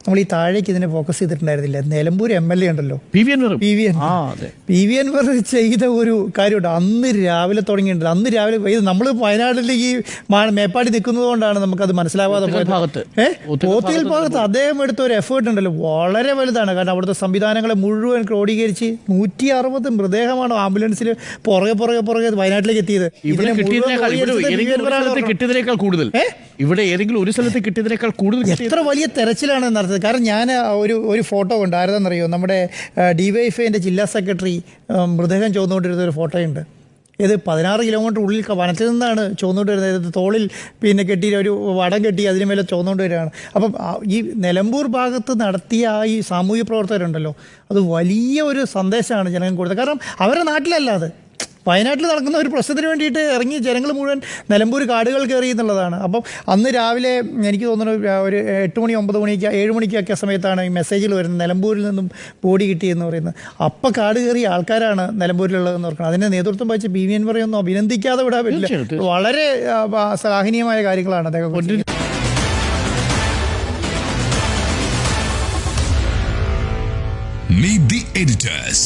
നമ്മൾ ഈ താഴേക്ക് ഇതിനെ ഫോക്കസ് ചെയ്തിട്ടുണ്ടായിരുന്നില്ല. നിലമ്പൂർ MLA ഉണ്ടല്ലോ, പി വി അൻവർ ചെയ്ത ഒരു കാര്യമുണ്ട്. അന്ന് രാവിലെ തുടങ്ങിയിട്ടുണ്ട്. അന്ന് രാവിലെ നമ്മൾ വയനാട്ടിൽ ഈ മേപ്പാടി നിൽക്കുന്നത് കൊണ്ടാണ് നമുക്കത് മനസ്സിലാവാതെ പോയത്. പോത്തിയിൽ ഭാഗത്ത് അദ്ദേഹം എടുത്ത ഒരു എഫേർട്ട് ഉണ്ടല്ലോ, വളരെ വലുതാണ്. കാരണം അവിടുത്തെ സംവിധാനങ്ങളെ മുഴുവൻ ക്രോഡീകരിച്ച് 160 മൃതദേഹമാണ് ആംബുലൻസിൽ പുറകെ വയനാട്ടിലേക്ക് എത്തിയത്. കിട്ടിയതിനേക്കാൾ കൂടുതൽ ഇവിടെ ഏതെങ്കിലും ഒരു സ്ഥലത്ത് കിട്ടിയതിനേക്കാൾ കൂടുതൽ എത്ര വലിയ തെരച്ചിലാണ് നടത്തുന്നത്. കാരണം ഞാൻ ഒരു ഫോട്ടോ ഉണ്ട്, ആരെന്നറിയോ, നമ്മുടെ DYFIന്റെ ജില്ലാ സെക്രട്ടറി മൃതദേഹം ചോദിച്ചുകൊണ്ടിരുന്ന ഒരു ഫോട്ടോയുണ്ട്. ഇത് 16 കിലോമീറ്റർ ഉള്ളിൽ വനത്തിൽ നിന്നാണ് ചോദിച്ചുകൊണ്ട് വരുന്നത്. തോളിൽ കെട്ടി ഒരു വടം കെട്ടി അതിന് മേലെ ചോദിച്ചുകൊണ്ട് വരികയാണ്. അപ്പം ഈ നിലമ്പൂർ ഭാഗത്ത് നടത്തിയ ഈ സാമൂഹ്യ പ്രവർത്തകരുണ്ടല്ലോ, അത് വലിയ ഒരു സന്ദേശമാണ് ജനങ്ങൾക്ക് കൊടുത്തത്. കാരണം അവരുടെ നാട്ടിലല്ല, അത് വയനാട്ടിൽ നടക്കുന്ന ഒരു പ്രശ്നത്തിന് വേണ്ടിയിട്ട് ഇറങ്ങി ജനങ്ങൾ മുഴുവൻ നിലമ്പൂർ കാടുകൾ കയറി എന്നുള്ളതാണ്. അപ്പം അന്ന് രാവിലെ എനിക്ക് തോന്നുന്നു ഒരു 8 മണി 9 മണിക്ക് 7 മണിക്കൊക്കെ സമയത്താണ് ഈ മെസ്സേജിൽ വരുന്നത്, നിലമ്പൂരിൽ നിന്നും ബോഡി കിട്ടിയെന്ന് പറയുന്നത്. അപ്പം കാട് കയറിയ ആൾക്കാരാണ് നിലമ്പൂരിലുള്ളതെന്ന് ഓർക്കണം. അതിൻ്റെ നേതൃത്വം വഹിച്ച് പി വി അൻവറൊന്നും അഭിനന്ദിക്കാതെ വിടാൻ പറ്റില്ല. വളരെ ശ്ലാഘനീയമായ കാര്യങ്ങളാണ് അദ്ദേഹം. Meet the editors.